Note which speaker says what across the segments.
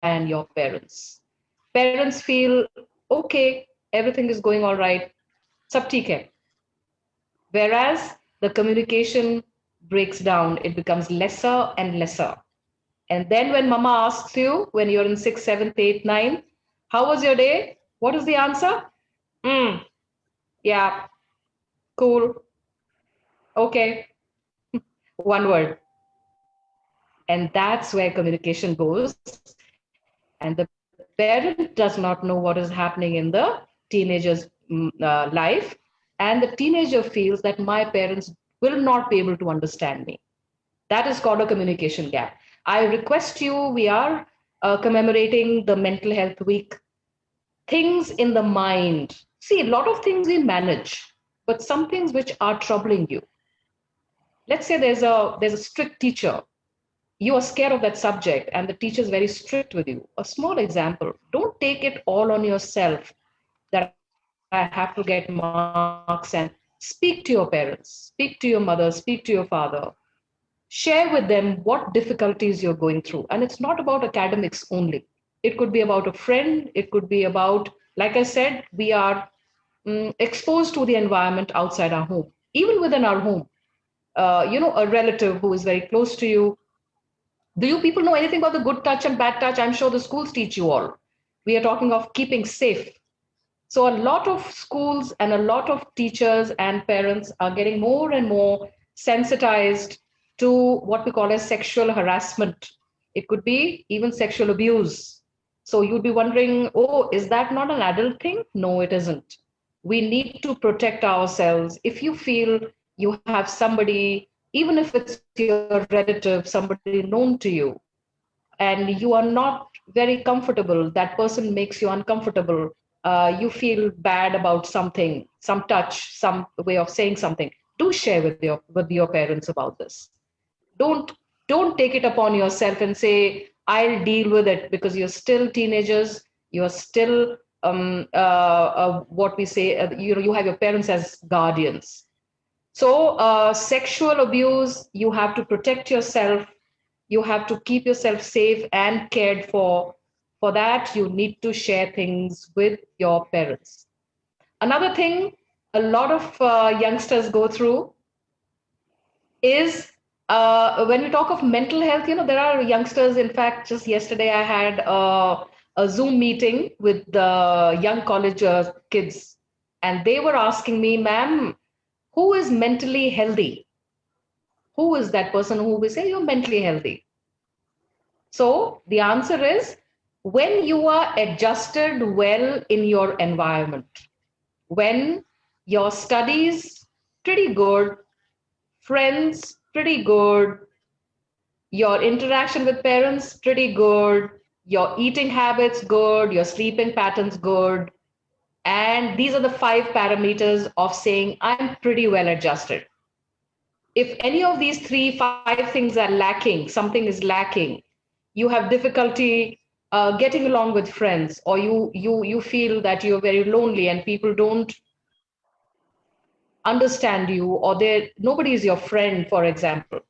Speaker 1: and your parents. Parents feel, okay, everything is going all right, sab theek hai. Whereas the communication breaks down, it becomes lesser and lesser. And then when mama asks you, when you're in sixth, seventh, eighth, ninth, how was your day? What is the answer? Mm, yeah, cool, okay, one word. And that's where communication goes. And the parent does not know what is happening in the teenager's life. And the teenager feels that my parents will not be able to understand me. That is called a communication gap. I request you, we are commemorating the Mental Health Week. Things in the mind. See, a lot of things we manage, but some things which are troubling you. Let's say there's a strict teacher. You are scared of that subject and the teacher is very strict with you. A small example. Don't take it all on yourself that I have to get marks, and speak to your parents, speak to your mother, speak to your father. Share with them what difficulties you're going through. And it's not about academics only. It could be about a friend. It could be about, like I said, we are exposed to the environment outside our home, even within our home. A relative who is very close to you. Do you people know anything about the good touch and bad touch? I'm sure the schools teach you all. We are talking of keeping safe. So a lot of schools and a lot of teachers and parents are getting more and more sensitized to what we call as sexual harassment. It could be even sexual abuse. So you'd be wondering, oh, is that not an adult thing? No, it isn't. We need to protect ourselves. If you feel you have somebody, even if it's your relative, somebody known to you, and you are not very comfortable, that person makes you uncomfortable, you feel bad about something, some touch, some way of saying something, do share with your parents about this. Don't don't take it upon yourself and say I'll deal with it, because you're still teenagers, you're still what we say, you have your parents as guardians. So, sexual abuse, you have to protect yourself. You have to keep yourself safe and cared for. For that, you need to share things with your parents. Another thing a lot of youngsters go through is when we talk of mental health, there are youngsters. In fact, just yesterday, I had a Zoom meeting with the young college kids, and they were asking me, ma'am, who is mentally healthy? Who is that person who will say you're mentally healthy? So the answer is when you are adjusted well in your environment, when your studies pretty good, friends pretty good, your interaction with parents pretty good, your eating habits good, your sleeping patterns good, and these are the five parameters of saying I'm pretty well adjusted. If any of these three, five things are lacking, something is lacking, you have difficulty getting along with friends, or you feel that you're very lonely and people don't understand you, or nobody is your friend, for example,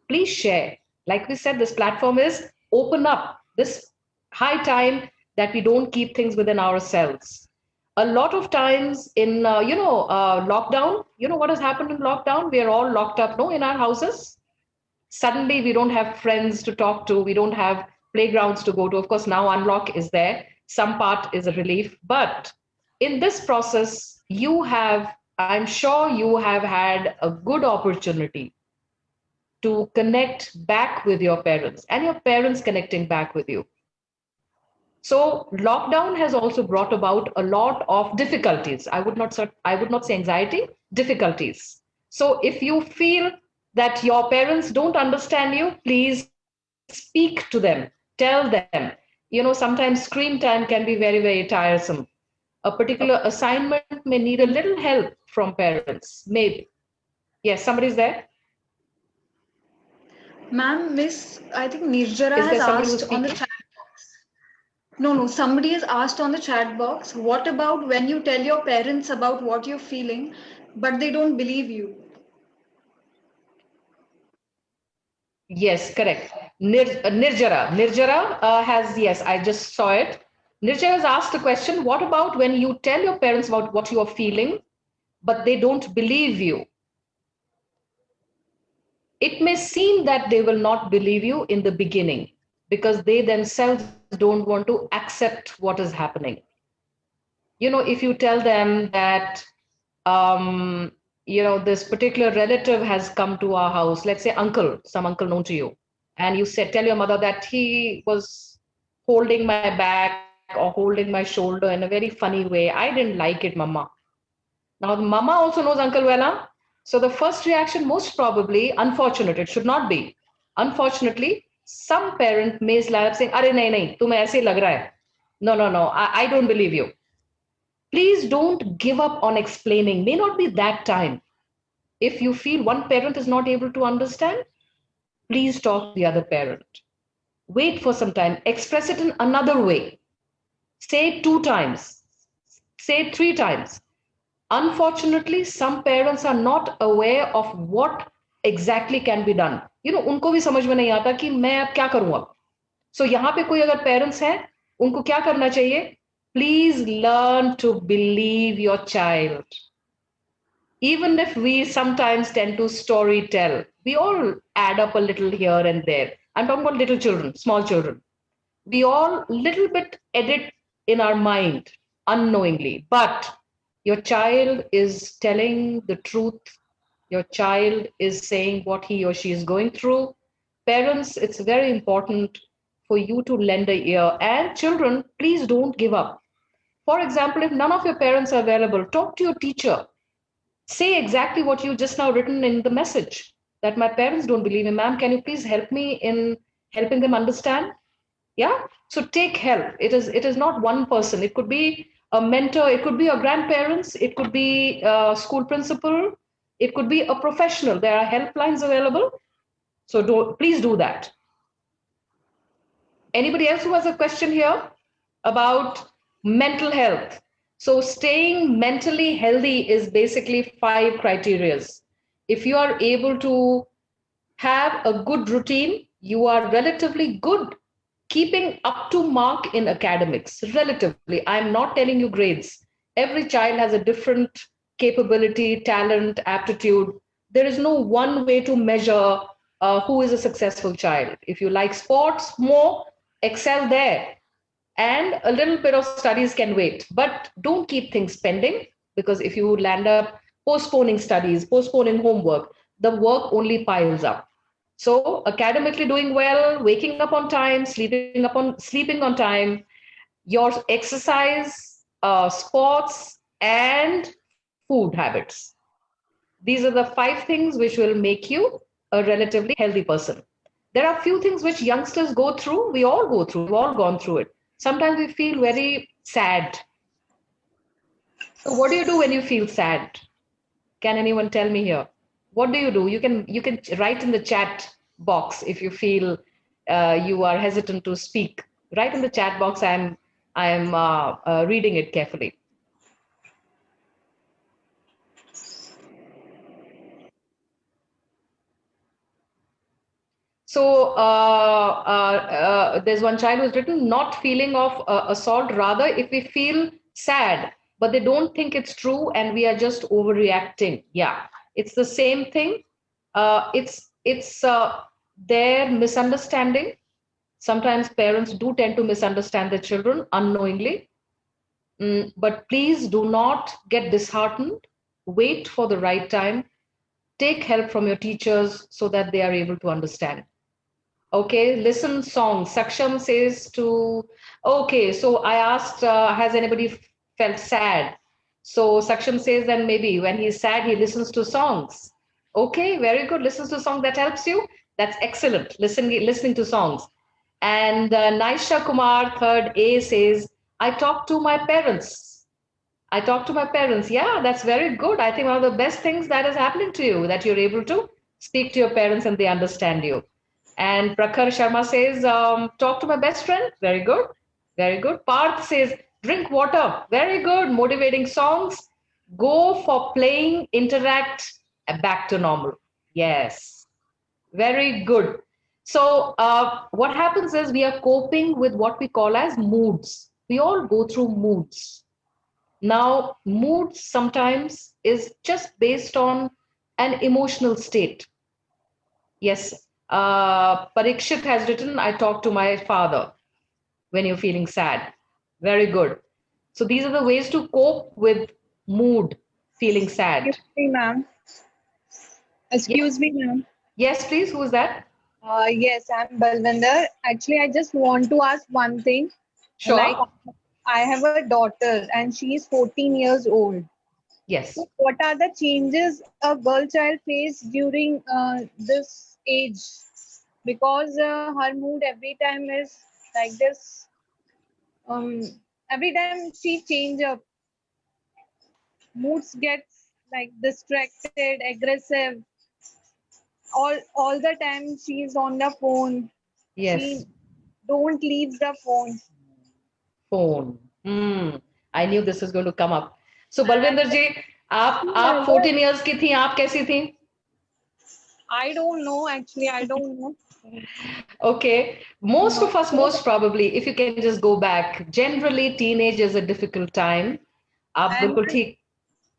Speaker 1: please share. Like we said, this platform is open up. This high time that we don't keep things within ourselves. A lot of times in lockdown, what has happened in lockdown? We are all locked up, no, in our houses. Suddenly we don't have friends to talk to, we don't have playgrounds to go to. Of course, now unlock is there, some part is a relief, but in this process you have, I'm sure you have had a good opportunity to connect back with your parents and your parents connecting back with you. So lockdown has also brought about a lot of difficulties. I would not say anxiety, difficulties. So if you feel that your parents don't understand you, please speak to them, tell them. Sometimes screen time can be very, very tiresome. A particular assignment may need a little help from parents, maybe. Yes, somebody's there.
Speaker 2: Ma'am, Miss, I think
Speaker 1: Is
Speaker 2: Nirjara
Speaker 1: there
Speaker 2: has
Speaker 1: somebody who's
Speaker 2: asked on the
Speaker 1: speaking?
Speaker 2: chat box. No, no, somebody has asked on the chat box, what about when you tell your parents about what you're feeling, but they don't believe you?
Speaker 1: Yes, correct. Nirjara has, yes, I just saw it. Nirjara has asked the question, what about when you tell your parents about what you are feeling, but they don't believe you? It may seem that they will not believe you in the beginning because they themselves don't want to accept what is happening. You know, if you tell them that, um, this particular relative has come to our house, let's say uncle, some uncle known to you, and you said, tell your mother that he was holding my back or holding my shoulder in a very funny way. I didn't like it, mama. Now, the mama also knows Uncle Vela. So the first reaction, most probably, unfortunate, it should not be. Unfortunately, some parent may slap saying, Are nahi, nahi, tumhe aise hi lag raha hai. No, no, no, I don't believe you. Please don't give up on explaining. May not be that time. If you feel one parent is not able to understand, please talk to the other parent. Wait for some time. Express it in another way. Say it 2 times. Say it 3 times. Unfortunately, some parents are not aware of what exactly can be done. उनको भी समझ में नहीं आता कि मैं अब क्या करूं अब. So यहाँ पे कोई अगर parents हैं, उनको क्या करना चाहिए? Please learn to believe your child. Even if we sometimes tend to story tell, we all add up a little here and there. I'm talking about little children, small children. We all little bit edit in our mind unknowingly, but your child is telling the truth. Your child is saying what he or she is going through. Parents, it's very important for you to lend a ear. And children, please don't give up. For example, if none of your parents are available, talk to your teacher. Say exactly what you just now written in the message, that my parents don't believe me. Ma'am, can you please help me in helping them understand? Yeah. So take help. It is not one person. It could be a mentor. It could be your grandparents. It could be a school principal. It could be a professional. There are helplines available. So please do that. Anybody else who has a question here about mental health? So staying mentally healthy is basically 5 criterias. If you are able to have a good routine, you are relatively good keeping up to mark in academics. Relatively, I'm not telling you grades. Every child has a different capability, talent, aptitude. There is no one way to measure who is a successful child. If you like sports more, excel there. And a little bit of studies can wait, but don't keep things pending, because if you land up postponing studies, postponing homework, the work only piles up. So academically doing well, waking up on time, sleeping on time, your exercise, sports, and food habits. These are the 5 things which will make you a relatively healthy person. There are few things which youngsters go through. We all go through. We've all gone through it. Sometimes we feel very sad. So what do you do when you feel sad? Can anyone tell me here? What do you do? You can write in the chat box if you feel you are hesitant to speak. Write in the chat box. I'm reading it carefully. So there's one child who's written, not feeling of assault, rather if we feel sad, but they don't think it's true and we are just overreacting. Yeah, it's the same thing. It's their misunderstanding. Sometimes parents do tend to misunderstand their children unknowingly. But please do not get disheartened. Wait for the right time. Take help from your teachers so that they are able to understand. Okay, listen songs. Saksham says to, okay, so I asked, has anybody felt sad? So Saksham says that maybe when he's sad, he listens to songs. Okay, very good. Listens to songs that helps you. That's excellent. Listening to songs. And Naisha Kumar, third A, says, I talk to my parents. I talk to my parents. Yeah, that's very good. I think one of the best things that is happening to you, that you're able to speak to your parents and they understand you. And Prakhar Sharma says, talk to my best friend. Very good. Very good. Parth says, drink water. Very good. Motivating songs. Go for playing, interact, back to normal. Yes. Very good. So what happens is we are coping with what we call as moods. We all go through moods. Now, mood sometimes is just based on an emotional state. Yes, Parikshit has written, I talk to my father when you're feeling sad. Very good. So these are the ways to cope with mood, feeling sad.
Speaker 3: Excuse me, ma'am.
Speaker 1: Yes,
Speaker 3: Excuse me, ma'am.
Speaker 1: yes, please. Who is that?
Speaker 3: Yes, I'm Balvinder. Actually, I just want to ask one thing. Like,
Speaker 1: Sure.
Speaker 3: I have a daughter and she is 14 years old.
Speaker 1: Yes.
Speaker 3: So what are the changes a girl child face during this age? Because her mood every time is like this. Um, every time she change up, moods gets like distracted, aggressive. All the time she's on the phone.
Speaker 1: Yes.
Speaker 3: She don't leave the phone.
Speaker 1: Phone. Hmm. I knew this was going to come up. So
Speaker 3: And
Speaker 1: Balwinder ji, आप 14 years की थी, आप कैसी थी?
Speaker 3: I don't know, actually, I don't know.
Speaker 1: Okay. Most of us, most probably, if you can just go back, generally teenage is a difficult time. आप
Speaker 3: And
Speaker 1: बिल्कुल ठीक.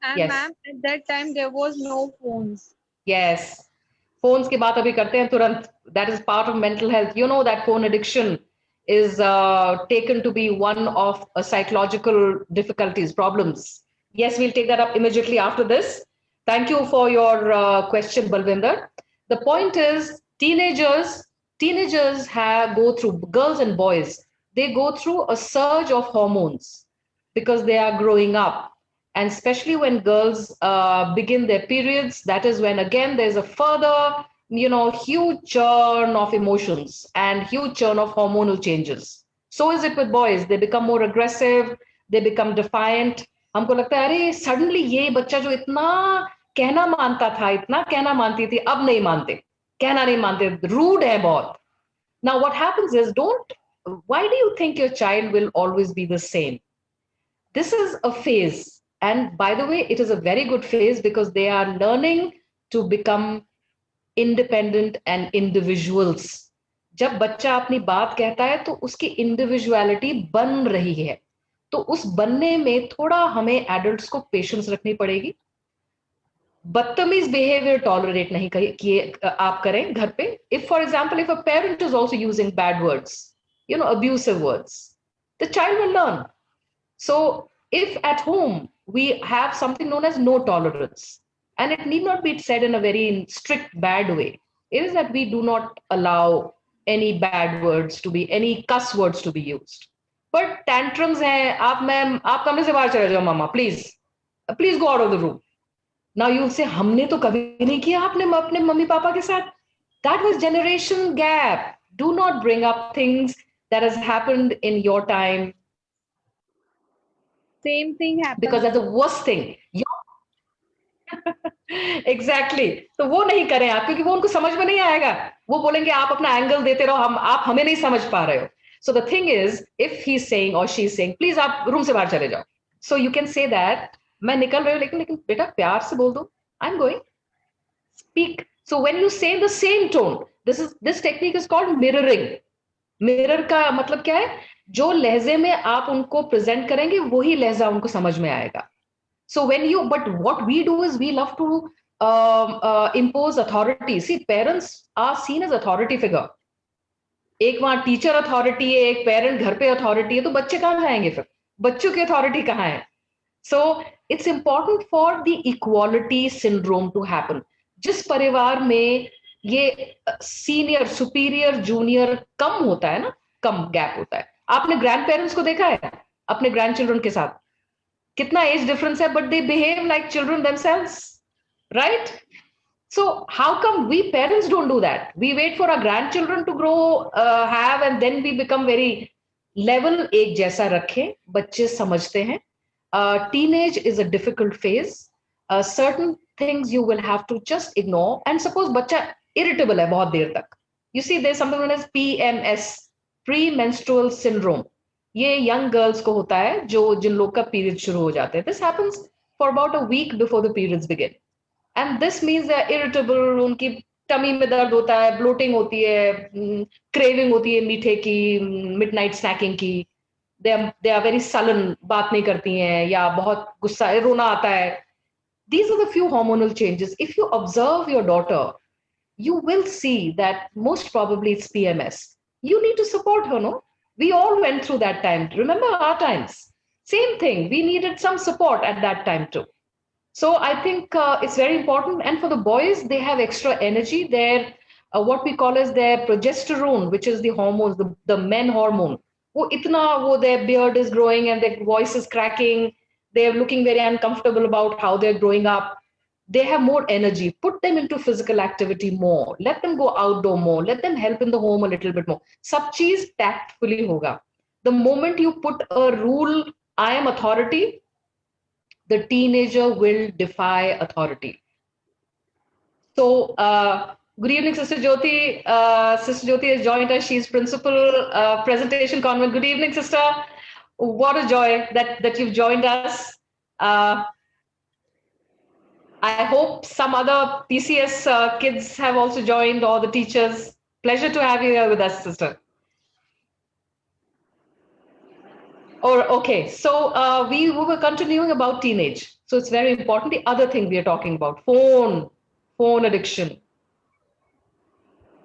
Speaker 3: and
Speaker 1: Yes.
Speaker 3: ma'am, at that time there was no phones.
Speaker 1: Yes. Phones की बात अभी करते हैं तुरंत. That is part of mental health. You know that phone addiction is taken to be one of psychological difficulties, problems. Yes, we'll take that up immediately after this. Thank you for your question, Balvinder. The point is, teenagers have go through, girls and boys, they go through a surge of hormones because they are growing up, and especially when girls begin their periods, that is when again there's a further, huge churn of emotions and huge churn of hormonal changes. So is it with boys. They become more aggressive, they become defiant. हमको लगता है अरे suddenly ये बच्चा जो इतना कहना मानता था, इतना कहना मानती थी, अब नहीं मानते, कहना नहीं मानते, रूड है बहुत. Now what happens is, don't why do you think your child will always be the same? This is a phase. And by the way, it is a very good phase because they are learning to become independent and individuals. जब बच्चा अपनी बात कहता है तो उसकी individuality बन रही है. तो उस बनने में थोड़ा हमें एडल्ट्स को पेशेंस रखनी पड़ेगी. बदतमीज बिहेवियर टॉलरेट नहीं किए आप करें घर पे. If for example if a parent is also using bad words, abusive words, the child will learn. So if at home we have something known as no tolerance, and it need not be said in a very strict bad way, it is that we do not allow any bad words to be, any cuss words to be used. But tantrums hai, आप कमरे से बाहर चले जाओ मामा, please go out of the room. Now you'll say, हमने तो कभी नहीं किया आपने अपने मम्मी पापा के साथ. That was generation gap. Do not bring up things that has happened in your time,
Speaker 3: Same thing happened.
Speaker 1: because that's the worst thing. Exactly. तो वो नहीं करें आप, क्योंकि वो उनको समझ में नहीं आएगा. वो बोलेंगे आप अपना एंगल देते रहो, आप हमें नहीं समझ पा रहे हो. So the thing is, if he's saying or she's saying, please आप रूम से बाहर चले जाओ. So you can say that, मैं निकल रही हूँ लेकिन बेटा प्यार से बोल दो, I'm going. Speak. So when you say the same tone, this technique is called mirroring. Mirror का मतलब क्या है? जो लहजे में आप उनको प्रेजेंट करेंगे वही लहजा उनको समझ में आएगा. So but what we do is we love to impose authority. See, parents are seen as authority figure. एक वहां टीचर अथॉरिटी है, एक पेरेंट घर पे अथॉरिटी है, तो बच्चे कहाँ जाएंगे फिर? बच्चों की अथॉरिटी कहाँ है? So it's important for the equality syndrome to happen. जिस परिवार में ये सीनियर सुपीरियर जूनियर कम होता है ना, कम गैप होता है. आपने ग्रैंड पेरेंट्स को देखा है अपने ग्रैंड चिल्ड्रन के साथ? कितना एज डिफरेंस है, but they behave like children themselves, right? So how come we parents don't do that? We wait for our grandchildren to grow, have, and then we become very level. एक जैसा रखें, बच्चे समझते हैं. Teenage is a difficult phase. Certain things you will have to just ignore. And suppose बच्चा irritable है बहुत देर तक. You see, there's something known as PMS, premenstrual syndrome. ये young girls को होता है जो जिन लोग का period शुरू हो जाते हैं. This happens for about a week before the periods begin. And this means they're irritable, उनकी टमी में दर्द होता है, ब्लोटिंग होती है, क्रेविंग होती है मीठे की, मिडनाइट स्नैकिंग की, दे आर वेरी सलन, बात नहीं करती हैं, या बहुत गुस्सा, रोना आता है. These are the few hormonal changes. If you observe your daughter, you will see that most probably it's PMS. You need to support her, no? We all went through that time. Remember our times? Same thing. We needed some support at that time too. So I think it's very important. And for the boys, they have extra energy. Their what we call as their progesterone, which is the hormones, the men hormone. Their beard is growing and their voice is cracking. They're looking very uncomfortable about how they're growing up. They have more energy. Put them into physical activity more. Let them go outdoor more. Let them help in the home a little bit more. Sab cheez tactfully hoga. The moment you put a rule, I am authority, the teenager will defy authority. So, good evening, Sister Jyoti. Sister Jyoti has joined us. She's principal, Presentation Convent. Good evening, sister. What a joy that you've joined us. I hope some other PCS kids have also joined, or the teachers. Pleasure to have you here with us, sister. Okay, so we were continuing about teenage. So it's very important. The other thing we are talking about, phone addiction.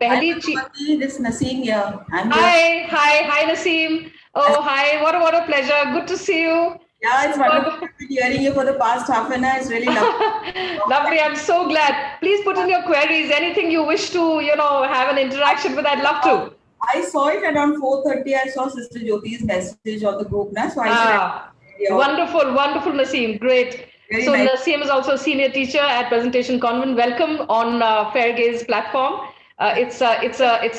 Speaker 4: Hi, Madhumati, this is Naseem here.
Speaker 1: Hi, Naseem. Oh, hi, what a pleasure. Good to see you.
Speaker 4: Yeah, it's wonderful. I've been hearing you for the past half an hour. It's really lovely.
Speaker 1: Lovely, I'm so glad. Please put in your queries, anything you wish to, have an interaction with, I'd love to.
Speaker 4: I saw it around 4:30. I saw Sister Jyoti's message on the group now. So
Speaker 1: Wonderful, Naseem. Great. Very nice. Naseem is also a senior teacher at Presentation Convent. Welcome on Fair Gaze platform. It's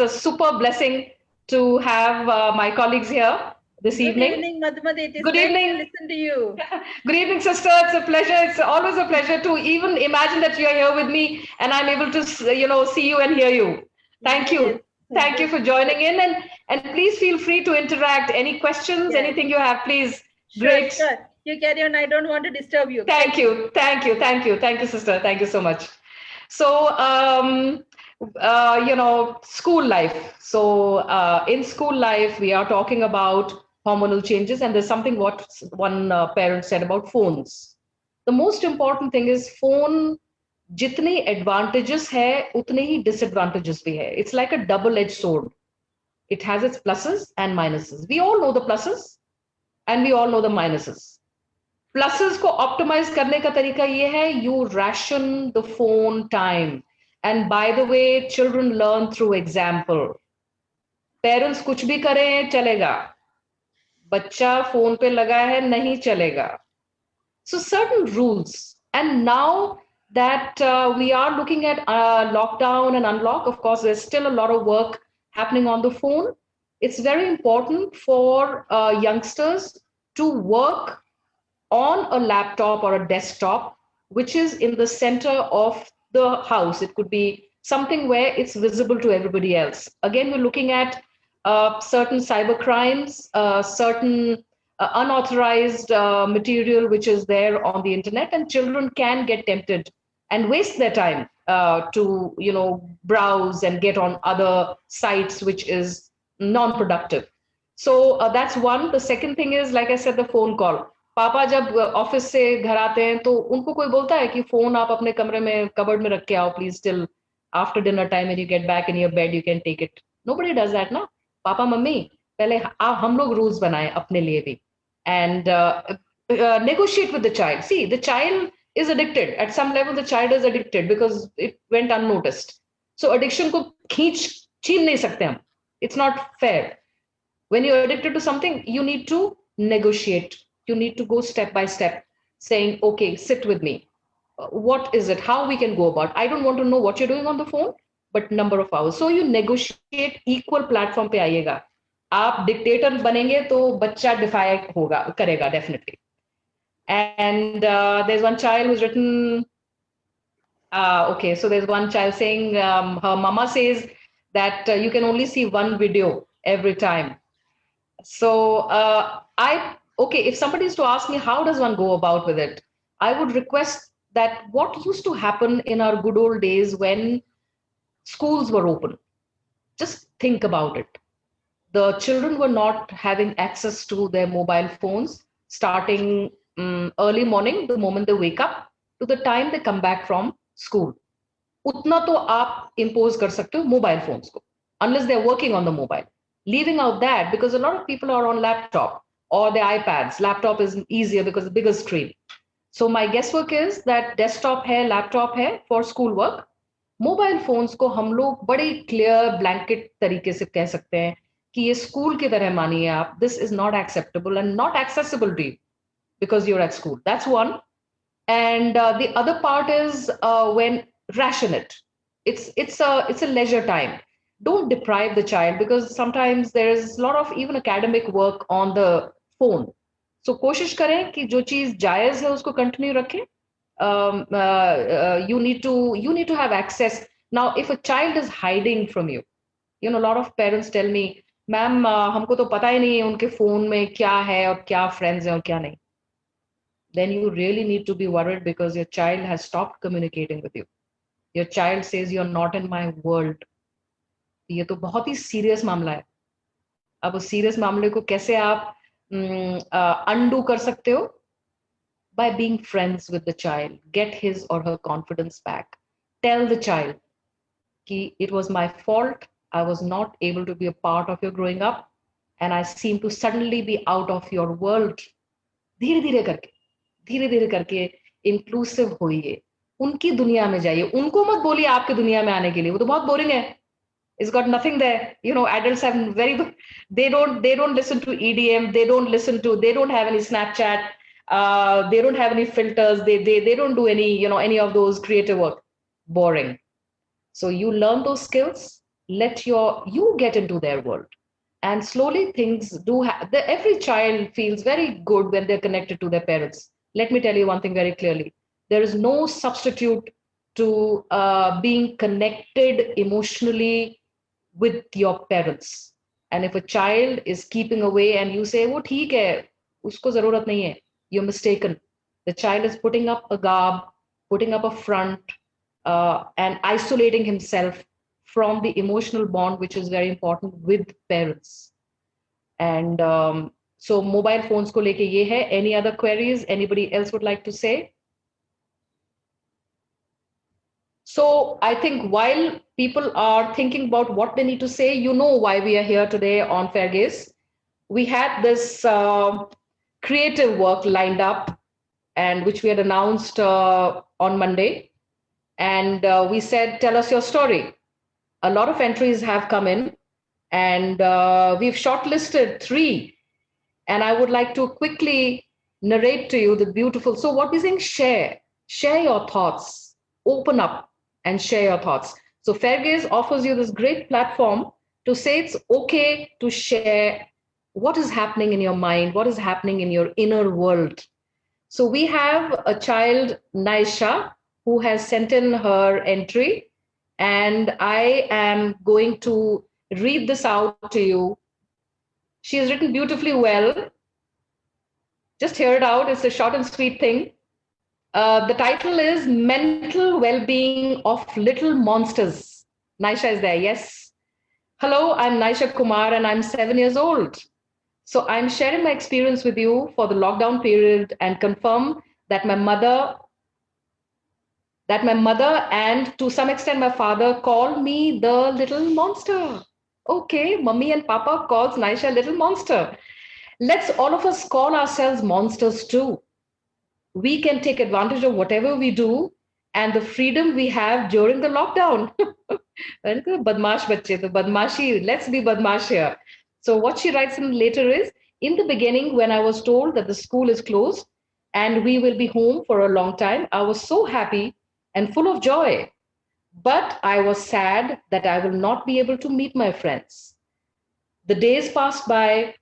Speaker 1: a super blessing to have my colleagues here this evening.
Speaker 5: Good evening, Madhumati.
Speaker 1: Good evening.
Speaker 5: Listen to you.
Speaker 1: Good evening, sister. It's a pleasure. It's always a pleasure to even imagine that you're here with me and I'm able to, see you and hear you. Thank you. Thank you for joining in, and please feel free to interact. Any questions, anything you have, please. Great.
Speaker 5: Sure. You carry on. I don't want to disturb you.
Speaker 1: Thank you, sister. Thank you so much. So, school life. So, in school life, we are talking about hormonal changes, and there's something what one parent said about phones. The most important thing is phone. जितने advantages है उतने ही disadvantages भी है. It's like a double-edged sword. It has its pluses and minuses. We all know the pluses and we all know the minuses. Pluses को optimize करने का तरीका ये है, you ration the phone time. And by the way, children learn through example. Parents कुछ भी करें चलेगा. बच्चा phone पे लगा है नहीं चलेगा. So certain rules. And now that we are looking at lockdown and unlock, of course, there's still a lot of work happening on the phone. It's very important for youngsters to work on a laptop or a desktop, which is in the center of the house. It could be something where it's visible to everybody else. Again, we're looking at certain cyber crimes, certain unauthorized material which is there on the internet, and children can get tempted and waste their time to browse and get on other sites which is non-productive. So that's one. The second thing is, like I said, the phone call. पापा जब office से घर आते हैं तो उनको कोई बोलता है कि फोन आप अपने कमरे में कबर्ड में रख के आओ please, till after dinner time when you get back in your bed you can take it. Nobody does that ना. पापा मम्मी पहले हम लोग रूल्स बनाए अपने लिए भी, and negotiate with the child. See, the child is addicted. At some level, the child is addicted because it went unnoticed. So addiction को छीन नहीं सकते हम. It's not fair. When you're addicted to something, you need to negotiate. You need to go step by step, saying, okay, sit with me. What is it? How we can go about? I don't want to know what you're doing on the phone, but number of hours. So you negotiate, equal platform पे आइएगा. आप dictator बनेंगे तो बच्चा defy करेगा definitely. And there's one child who's written, so there's one child saying her mama says that you can only see one video every time. So if somebody is to ask me how does one go about with it, I would request that what used to happen in our good old days when schools were open. Just think about it. The children were not having access to their mobile phones starting early morning, the moment they wake up, to the time they come back from school. Utna to aap impose kar sakte ho mobile phones ko, unless they're working on the mobile. Leaving out that, because a lot of people are on laptop or their iPads. Laptop is easier because the bigger screen. So my guesswork is that desktop hai, laptop hai for school work. Mobile phones को हम लोग बड़े clear blanket तरीके से कह सकते हैं कि ये school की तरह मानिए आप. This is not acceptable and not accessible to you because you're at school. That's one. And the other part is when ration it. It's a leisure time. Don't deprive the child, because sometimes there is a lot of even academic work on the phone. So कोशिश करें कि जो चीज जायज है उसको continue रखें. You need to have access. Now, if a child is hiding from you, a lot of parents tell me, "Ma'am, हमको तो पता ही नहीं है उनके phone में क्या है और क्या friends हैं और क्या नहीं." Then you really need to be worried, because your child has stopped communicating with you. Your child says, "You're not in my world." ये तो बहुत ही serious मामला है. अब उस serious मामले को कैसे आप undo कर सकते हो? By being friends with the child. Get his or her confidence back. Tell the child that it was my fault. I was not able to be a part of your growing up, and I seem to suddenly be out of your world. धीरे धीरे करके inclusive होइए. उनकी दुनिया में जाइए. उनको मत बोलिए आपकी दुनिया में आने के लिए. वो तो बहुत boring है. It's got nothing there. Adults have they don't listen to EDM. They don't have any Snapchat. They don't have any filters. They don't do any of those creative work. Boring. So you learn those skills. Let you get into their world, and slowly things do. Every child feels very good when they're connected to their parents. Let me tell you one thing very clearly. There is no substitute to being connected emotionally with your parents. And if a child is keeping away and you say, "वो ठीक है, उसको ज़रूरत नहीं है," you're mistaken. The child is putting up a garb, putting up a front, and isolating himself from the emotional bond, which is very important with parents. And so mobile phones ko leke ye hai. Any other queries anybody else would like to say? So I think while people are thinking about what they need to say, why we are here today on Fair Gaze. We had this creative work lined up, and which we had announced on Monday. And we said, "Tell us your story." A lot of entries have come in, and we've shortlisted 3. And I would like to quickly narrate to you the beautiful. So what we're saying, share your thoughts, open up and share your thoughts. So Fair Gaze offers you this great platform to say it's okay to share what is happening in your mind, what is happening in your inner world. So we have a child, Naisha, who has sent in her entry, and I am going to read this out to you. She has written beautifully well. Just hear it out. It's a short and sweet thing. The title is Mental Well-Being of Little Monsters. Naisha is there, yes. Hello, I'm Naisha Kumar and I'm 7 years old. So I'm sharing my experience with you for the lockdown period and confirm that my mother and to some extent my father call me the little monster. Okay, Mummy and Papa calls Naisha little monster. Let's all of us call ourselves monsters too. We can take advantage of whatever we do and the freedom we have during the lockdown. Badmash bacche to badmashi, let's be badmash here. So what she writes in later is, in the beginning, when I was told that the school is closed and we will be home for a long time, I was so happy and full of joy. But I was sad that I will not be able to meet my friends. The days passed by,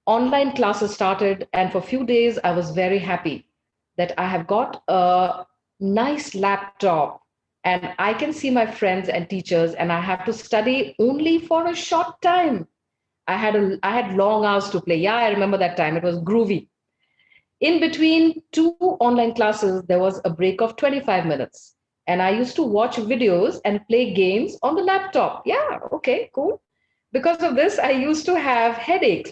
Speaker 1: online classes started, and for a few days, I was very happy that I have got a nice laptop and I can see my friends and teachers, and I have to study only for a short time. I had long hours to play. Yeah, I remember that time. It was groovy. In between 2 online classes, there was a break of 25 minutes. And I used to watch videos and play games on the laptop. Yeah, okay, cool. Because of this, I used to have headaches.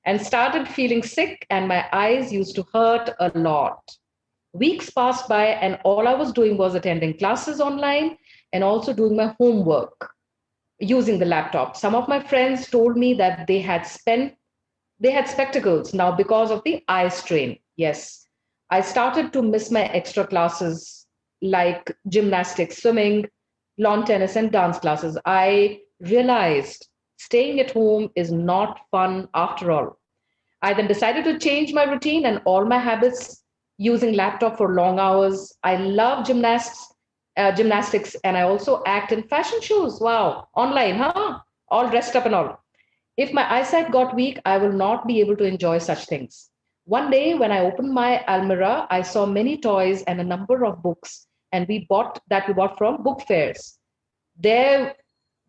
Speaker 1: And started feeling sick, and my eyes used to hurt a lot. Weeks passed by, and all I was doing was attending classes online and also doing my homework using the laptop. Some of my friends told me that they had spectacles now because of the eye strain. Yes, I started to miss my extra classes like gymnastics, swimming, lawn tennis, and dance classes. I realized staying at home is not fun after all. I then decided to change my routine and all my habits using laptop for long hours. I love gymnastics, and I also act in fashion shows. Wow, online, huh? All dressed up and all. If my eyesight got weak, I will not be able to enjoy such things. One day, when I opened my almirah, I saw many toys and a number of books, and we bought from book fairs. There,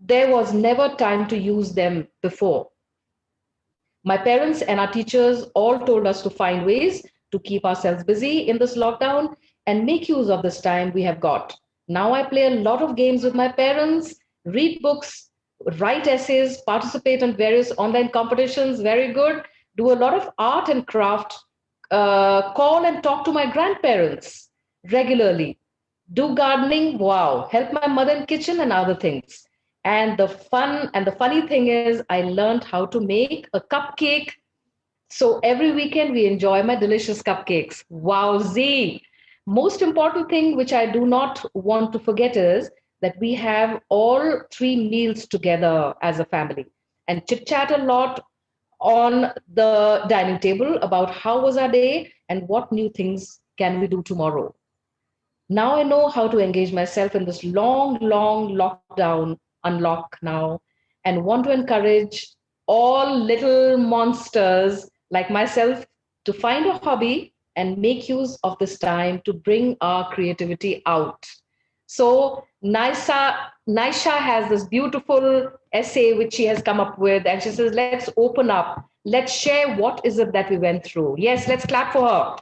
Speaker 1: there was never time to use them before. My parents and our teachers all told us to find ways to keep ourselves busy in this lockdown and make use of this time we have got. Now I play a lot of games with my parents, read books, write essays, participate in various online competitions, very good, do a lot of art and craft, call and talk to my grandparents regularly, do gardening, wow, help my mother in kitchen and other things. And the funny thing is, I learned how to make a cupcake. So every weekend we enjoy my delicious cupcakes. Wowzee. Most important thing which I do not want to forget is that we have all three meals together as a family and chit chat a lot on the dining table about how was our day and what new things can we do tomorrow. Now I know how to engage myself in this long lockdown unlock now, and want to encourage all little monsters like myself to find a hobby and make use of this time to bring our creativity out. So Naisha has this beautiful essay which she has come up with, and she says, let's open up. Let's share what is it that we went through. Yes, let's clap for her.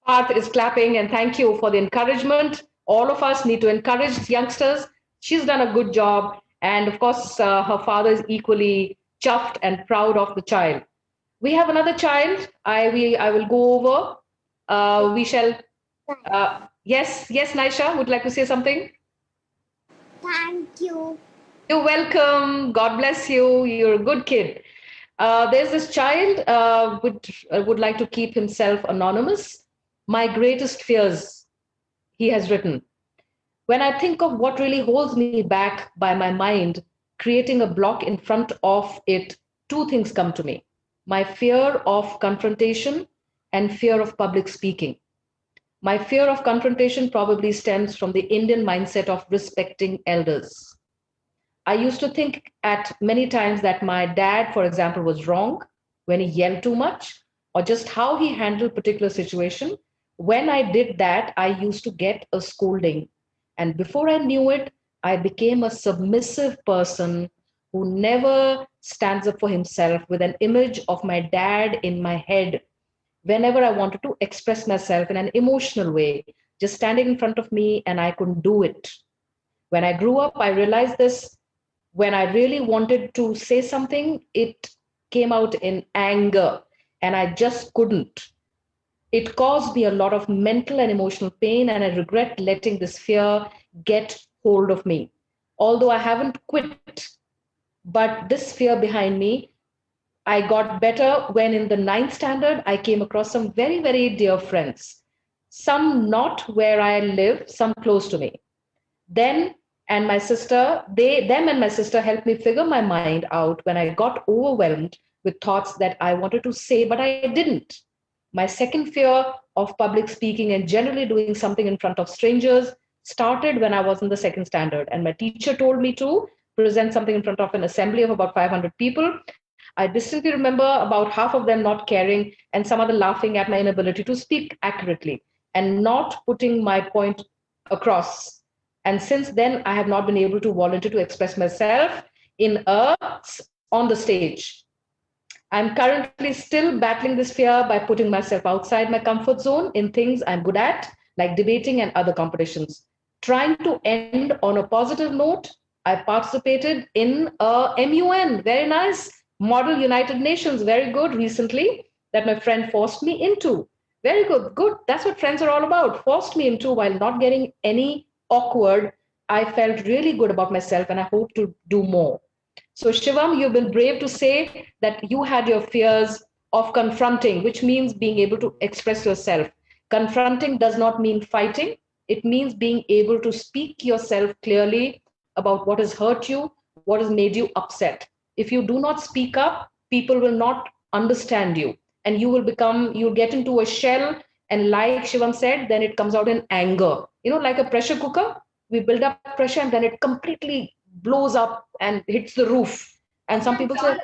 Speaker 1: Parth is clapping, and thank you for the encouragement. All of us need to encourage youngsters. She's done a good job. And of course, her father is equally chuffed and proud of the child. We have another child. I will go over. We shall. Yes, Naisha, would like to say something?
Speaker 6: Thank you.
Speaker 1: You're welcome. God bless you. You're a good kid. There's this child would like to keep himself anonymous. My greatest fears, he has written. When I think of what really holds me back by my mind, creating a block in front of it, two things come to me. My fear of confrontation and fear of public speaking. My fear of confrontation probably stems from the Indian mindset of respecting elders. I used to think at many times that my dad, for example, was wrong when he yelled too much, or just how he handled particular situation. When I did that, I used to get a scolding. And before I knew it, I became a submissive person who never stands up for himself, with an image of my dad in my head whenever I wanted to express myself in an emotional way, just standing in front of me, and I couldn't do it. When I grew up, I realized this. When I really wanted to say something, it came out in anger, and I just couldn't. It caused me a lot of mental and emotional pain, and I regret letting this fear get hold of me. Although I haven't quit, but this fear behind me, I got better when in the ninth standard, I came across some very dear friends, some not where I live, some close to me. Them and my sister helped me figure my mind out when I got overwhelmed with thoughts that I wanted to say, but I didn't. My second fear of public speaking and generally doing something in front of strangers started when I was in the second standard, and my teacher told me to present something in front of an assembly of about 500 people. I distinctly remember about half of them not caring and some other laughing at my inability to speak accurately and not putting my point across. And since then, I have not been able to volunteer to express myself on the stage. I'm currently still battling this fear by putting myself outside my comfort zone in things I'm good at, like debating and other competitions. Trying to end on a positive note, I participated in a MUN, very nice, Model United Nations, very good recently, that my friend forced me into. Very good, good. That's what friends are all about. Forced me into while not getting any awkward. I felt really good about myself and I hope to do more. So, Shivam, you've been brave to say that you had your fears of confronting, which means being able to express yourself. Confronting does not mean fighting, it means being able to speak yourself clearly about what has hurt you, what has made you upset. If you do not speak up, people will not understand you and you'll get into a shell. And like Shivam said, then it comes out in anger. Like a pressure cooker, we build up pressure and then it completely blows up and hits the roof. And some people say,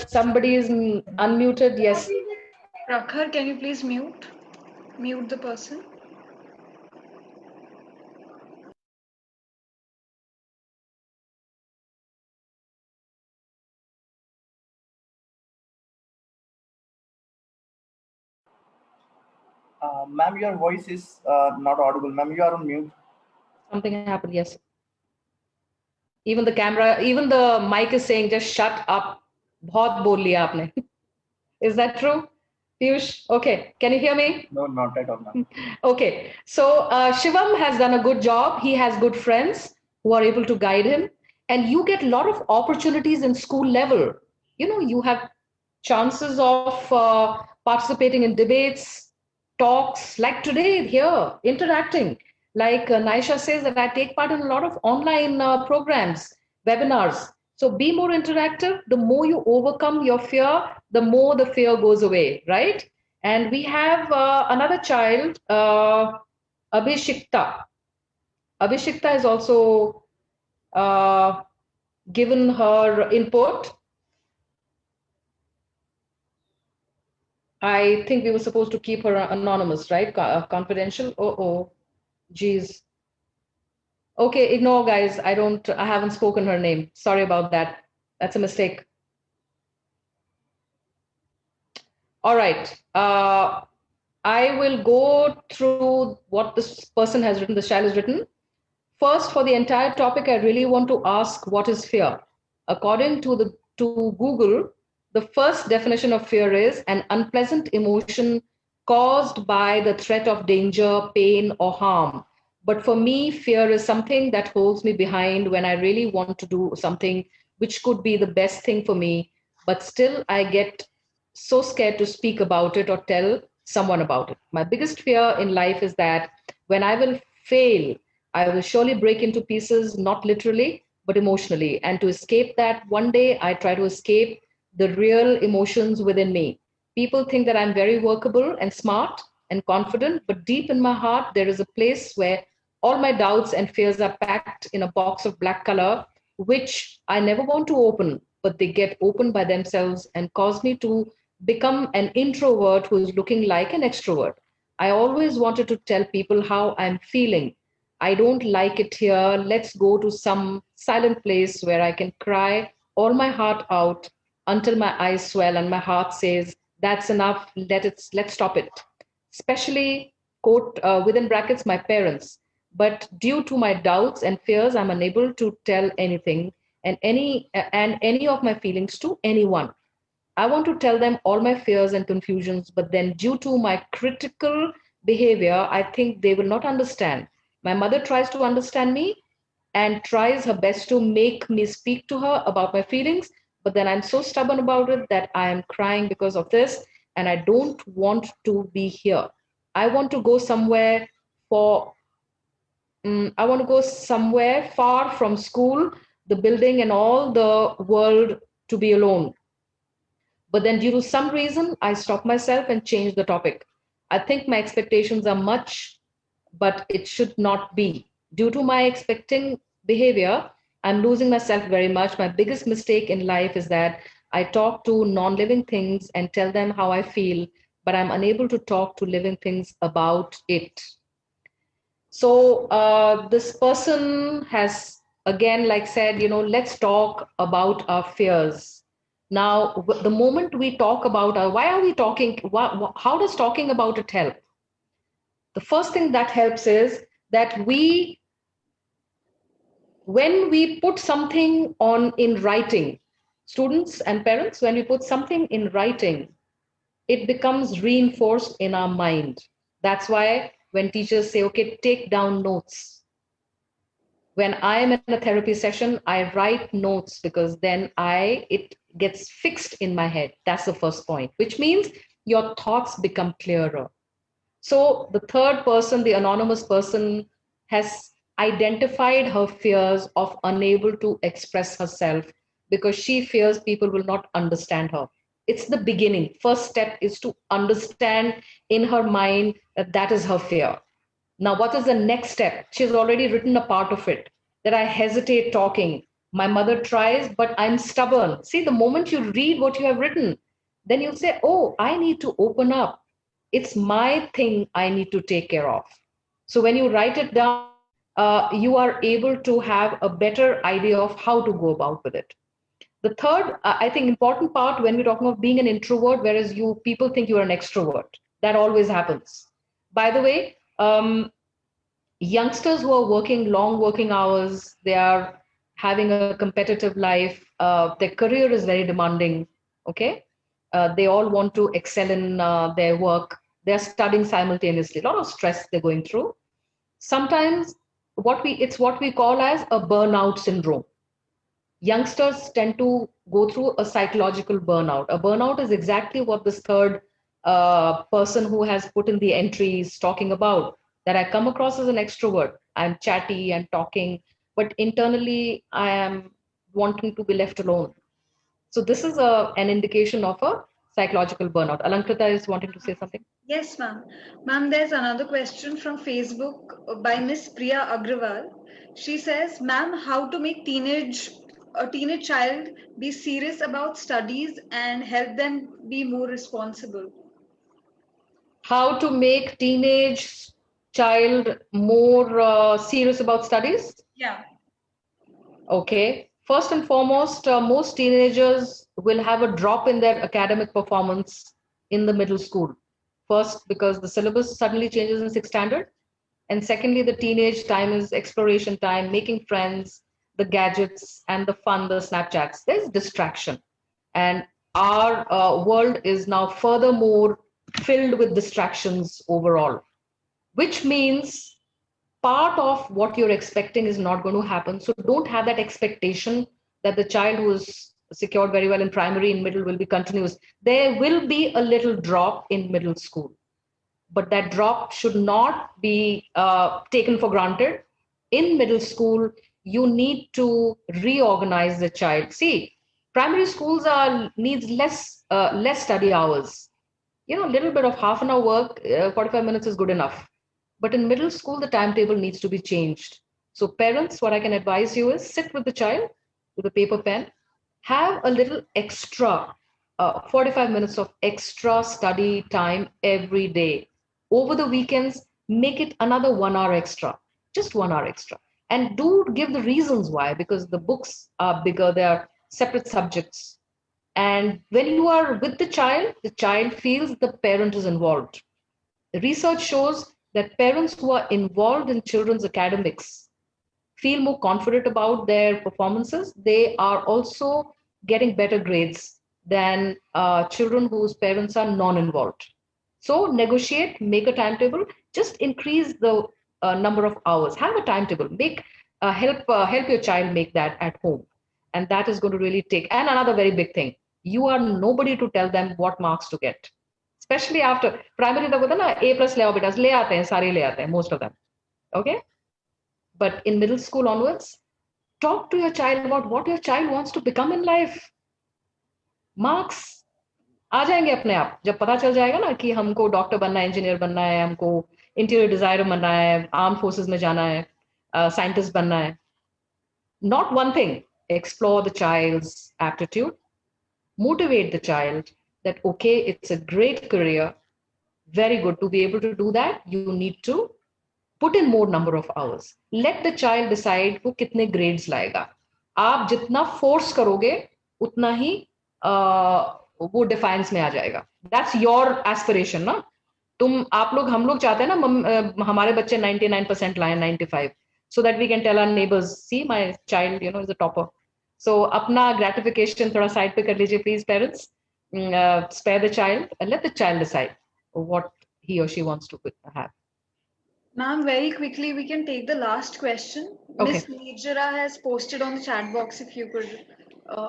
Speaker 1: somebody is unmuted. Yes.
Speaker 2: Prakhar, can you please mute the person?
Speaker 7: Ma'am, your voice is not audible. Ma'am, you are on mute.
Speaker 1: Something happened, yes. Even the camera, even the mic is saying, just shut up. बहुत बोल लिया आपने. Is that true? Piyush, okay. Can you hear me?
Speaker 7: No, not at all, ma'am.
Speaker 1: Okay. So Shivam has done a good job. He has good friends who are able to guide him. And you get a lot of opportunities in school level. You have chances of participating in debates, talks, like today here, interacting. Like Naisha says that I take part in a lot of online programs, webinars. So be more interactive. The more you overcome your fear, the more the fear goes away, right? And we have another child, Abhishikta. Abhishikta has also given her input. I think we were supposed to keep her anonymous, right? Confidential. Oh, geez. Okay, ignore, guys. I haven't spoken her name. Sorry about that. That's a mistake. All right. I will go through what this person has written, this child has written. First, for the entire topic, I really want to ask, what is fear? According to Google, the first definition of fear is an unpleasant emotion caused by the threat of danger, pain, or harm. But for me, fear is something that holds me behind when I really want to do something which could be the best thing for me, but still I get so scared to speak about it or tell someone about it. My biggest fear in life is that when I will fail, I will surely break into pieces, not literally, but emotionally. And to escape that, one day I try to escape the real emotions within me. People think that I'm very workable and smart and confident, but deep in my heart, there is a place where all my doubts and fears are packed in a box of black color, which I never want to open, but they get opened by themselves and cause me to become an introvert who is looking like an extrovert. I always wanted to tell people how I'm feeling. I don't like it here. Let's go to some silent place where I can cry all my heart out until my eyes swell and my heart says, that's enough, let's stop it. Especially, quote, within brackets, my parents. But due to my doubts and fears, I'm unable to tell anything and any of my feelings to anyone. I want to tell them all my fears and confusions, but then due to my critical behavior, I think they will not understand. My mother tries to understand me and tries her best to make me speak to her about my feelings, but then I'm so stubborn about it that I am crying because of this, and I don't want to be here. I want to go somewhere for I want to go somewhere far from school, the building, and all the world to be alone. But then, due to some reason, I stop myself and change the topic. I think my expectations are much, but it should not be. Due to my expecting behavior, I'm losing myself very much. My biggest mistake in life is that I talk to non living things and tell them how I feel, but I'm unable to talk to living things about it. So this person has again, like said, let's talk about our fears. Now, the moment we talk about, why are we talking? How does talking about it help? The first thing that helps is that when we put something on in writing, students and parents, when we put something in writing, it becomes reinforced in our mind. That's why when teachers say, okay, take down notes. When I am in a therapy session, I write notes because then it gets fixed in my head. That's the first point, which means your thoughts become clearer. So the third person, the anonymous person, has identified her fears of unable to express herself because she fears people will not understand her. It's the beginning. First step is to understand in her mind that that is her fear. Now, what is the next step? She's already written a part of it, that I hesitate talking. My mother tries, but I'm stubborn. See, the moment you read what you have written, then you'll say, oh, I need to open up. It's my thing I need to take care of. So when you write it down, you are able to have a better idea of how to go about with it. The third, I think, important part when we're talking of being an introvert, whereas people think you are an extrovert. That always happens. By the way, youngsters who are working long working hours, they are having a competitive life. Their career is very demanding. Okay, they all want to excel in their work. They're studying simultaneously. A lot of stress they're going through. Sometimes it's what we call as a burnout syndrome. Youngsters tend to go through a psychological burnout. A burnout is exactly what this third person who has put in the entries talking about, that I come across as an extrovert. I'm chatty, I'm talking, but internally I am wanting to be left alone. So this is an indication of a psychological burnout. Alankrita is wanting to say something.
Speaker 2: Yes, ma'am. Ma'am, there's another question from Facebook by Miss Priya Agrawal. She says, ma'am, how to make a teenage child be serious about studies and help them be more responsible?
Speaker 1: How to make teenage child more serious about studies?
Speaker 2: Yeah.
Speaker 1: Okay. First and foremost, most teenagers will have a drop in their academic performance in the middle school. First, because the syllabus suddenly changes in sixth standard. And secondly, the teenage time is exploration time, making friends, the gadgets and the fun, the Snapchats. There's distraction. And our world is now furthermore filled with distractions overall, which means part of what you're expecting is not going to happen. So don't have that expectation that the child who is secured very well in primary and middle will be continuous. There will be a little drop in middle school, but that drop should not be taken for granted. In middle school, you need to reorganize the child. See, primary schools needs less study hours. You know, a little bit of half an hour work, 45 minutes is good enough. But in middle school, the timetable needs to be changed. So parents, what I can advise you is sit with the child with a paper pen, have a little extra 45 minutes of extra study time every day. Over the weekends, make it another 1 hour extra, just 1 hour extra. And do give the reasons why, because the books are bigger, they are separate subjects. And when you are with the child feels the parent is involved. The research shows that parents who are involved in children's academics feel more confident about their performances. They are also getting better grades than children whose parents are non-involved. So negotiate, make a timetable, just increase the number of hours. Have a timetable. Help your child make that at home, and that is going to really take. And another very big thing: you are nobody to tell them what marks to get. Especially after primary, तक होता है ना A+ ले आओ बेटा, ले आते हैं, सारे ले आते हैं, most of them. Okay, but in middle school onwards, talk to your child about what your child wants to become in life. Marks आ जाएंगे अपने आप जब पता चल जाएगा ना कि हमको डॉक्टर बनना है, इंजीनियर बनना है, हमको इंटीरियर डिजाइनर बनना है, आर्म फोर्सेस में जाना है, साइंटिस्ट बनना है. Not one thing. Explore the child's aptitude, motivate the child that okay, it's a great career, very good. To be able to do that, you need to put in more number of hours. Let the child decide वो कितने grades लाएगा. आप जितना force करोगे उतना ही वो defines में आ जाएगा. That's your aspiration, ना? आप लोग हम लोग चाहते हैं ना हमारे बच्चे 99% लाएं, 95, so that we can tell our neighbors, see my child, is a topper. So अपना gratification थोड़ा side पे कर लीजिए, please, parents. Spare the child and let the child decide what he or she wants to have.
Speaker 2: Ma'am, very quickly, we can take the last question.
Speaker 1: Okay.
Speaker 2: Miss Nijara has posted on the chat box if you could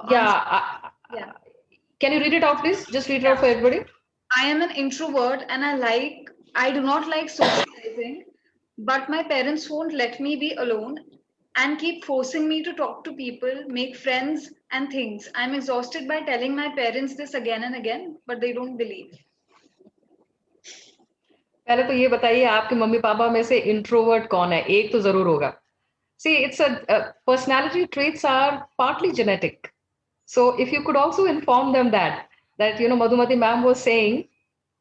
Speaker 1: Yeah.
Speaker 2: Yeah.
Speaker 1: Can you read it out, please? Just read it out for everybody.
Speaker 2: I am an introvert and I do not like socializing, but my parents won't let me be alone and keep forcing me to talk to people, make friends and things. I'm exhausted by telling my parents this again and again, but they don't believe.
Speaker 1: पहले तो ये बताइए आपके mummy papa में से introvert कौन है? एक तो जरूर होगा. See, it's personality traits are partly genetic. So if you could also inform them that Madhumati ma'am was saying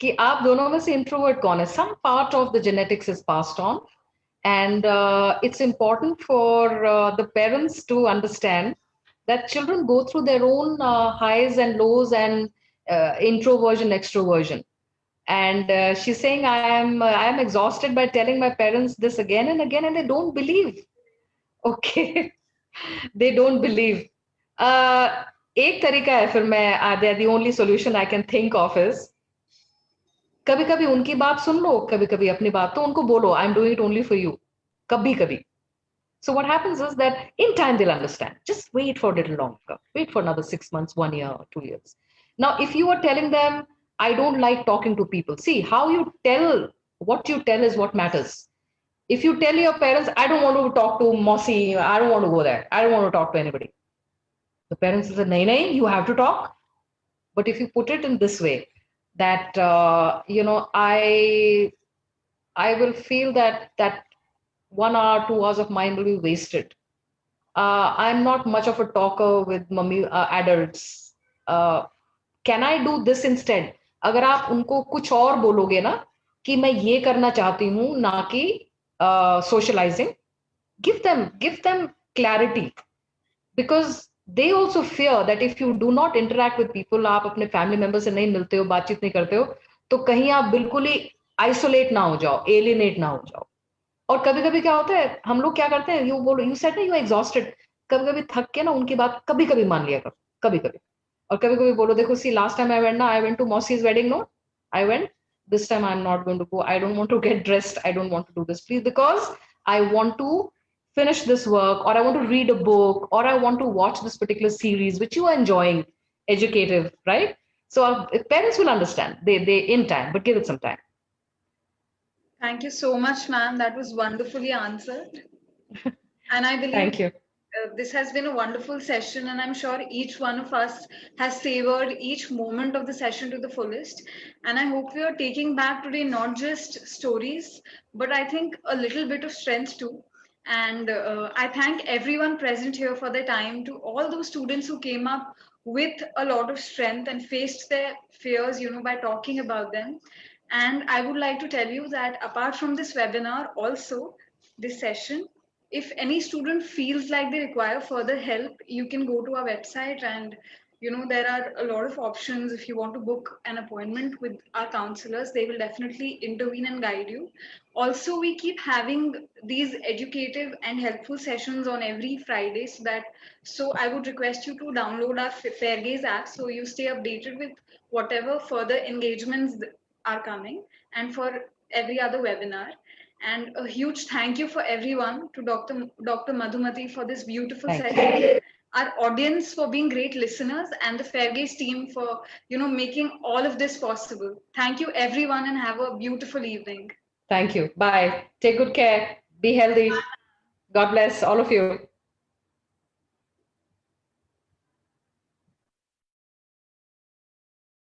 Speaker 1: कि आप दोनों में से introvert कौन है? Some part of the genetics is passed on, and it's important for the parents to understand that children go through their own highs and lows and introversion, extroversion. And she's saying, I am exhausted by telling my parents this again and again, and they don't believe. Okay. They don't believe. एक तरीका है फिर मैं the only solution I can think of is कभी कभी उनकी बात सुन लो, कभी कभी अपनी बात तो उनको बोलो, I'm doing it only for you. कभी कभी. So what happens is that in time they'll understand. Just wait for a little longer. Wait for another 6 months, 1 year, 2 years. Now, if you are telling them, I don't like talking to people. See, how you tell, what you tell is what matters. If you tell your parents, I don't want to talk to Mossy, I don't want to go there, I don't want to talk to anybody. The parents say, nahi, you have to talk. But if you put it in this way, that, I will feel that 1 hour, 2 hours of mine will be wasted. I'm not much of a talker with mummy adults. Can I do this instead? अगर आप उनको कुछ और बोलोगे ना कि मैं ये करना चाहती हूँ ना कि socializing, give them clarity, because they also fear that if you do not interact with people, आप अपने family members से नहीं मिलते हो, बातचीत नहीं करते हो, तो कहीं आप बिल्कुल ही isolate ना हो जाओ, alienate ना हो जाओ. और कभी कभी क्या होता है, हम लोग क्या करते हैं, यू सेड ना यू एग्जॉस्टेड, कभी कभी थक के ना उनकी बात कभी कभी मान लिया करो, कभी कभी. और कभी कभी बोलो, देखो see last time I went to मॉसीज wedding, no I went, this time I'm not going to go, I don't want to get dressed, I don't want to do this, please, because I want to finish this work, or I want to read a book, or I want to watch this particular series which you are enjoying, educative, right? So parents will understand, they in time, but give it some time.
Speaker 2: Thank you so much, ma'am. That was wonderfully answered. And I believe
Speaker 1: Thank you.
Speaker 2: This has been a wonderful session, and I'm sure each one of us has savored each moment of the session to the fullest. And I hope we are taking back today not just stories, but I think a little bit of strength too. And I thank everyone present here for their time, to all those students who came up with a lot of strength and faced their fears, by talking about them. And I would like to tell you that apart from this webinar, also this session, if any student feels like they require further help, you can go to our website, and there are a lot of options. If you want to book an appointment with our counselors, they will definitely intervene and guide you. Also, we keep having these educative and helpful sessions on every Friday, so I would request you to download our Fairgaze app so you stay updated with whatever further engagements are coming, and for every other webinar. And a huge thank you for everyone, to Dr. Madhumati for this beautiful session, our audience for being great listeners, and the Fairgaze team for making all of this possible. Thank you everyone, and have a beautiful evening.
Speaker 1: Thank you. Bye. Take good care. Be healthy. God bless all of you.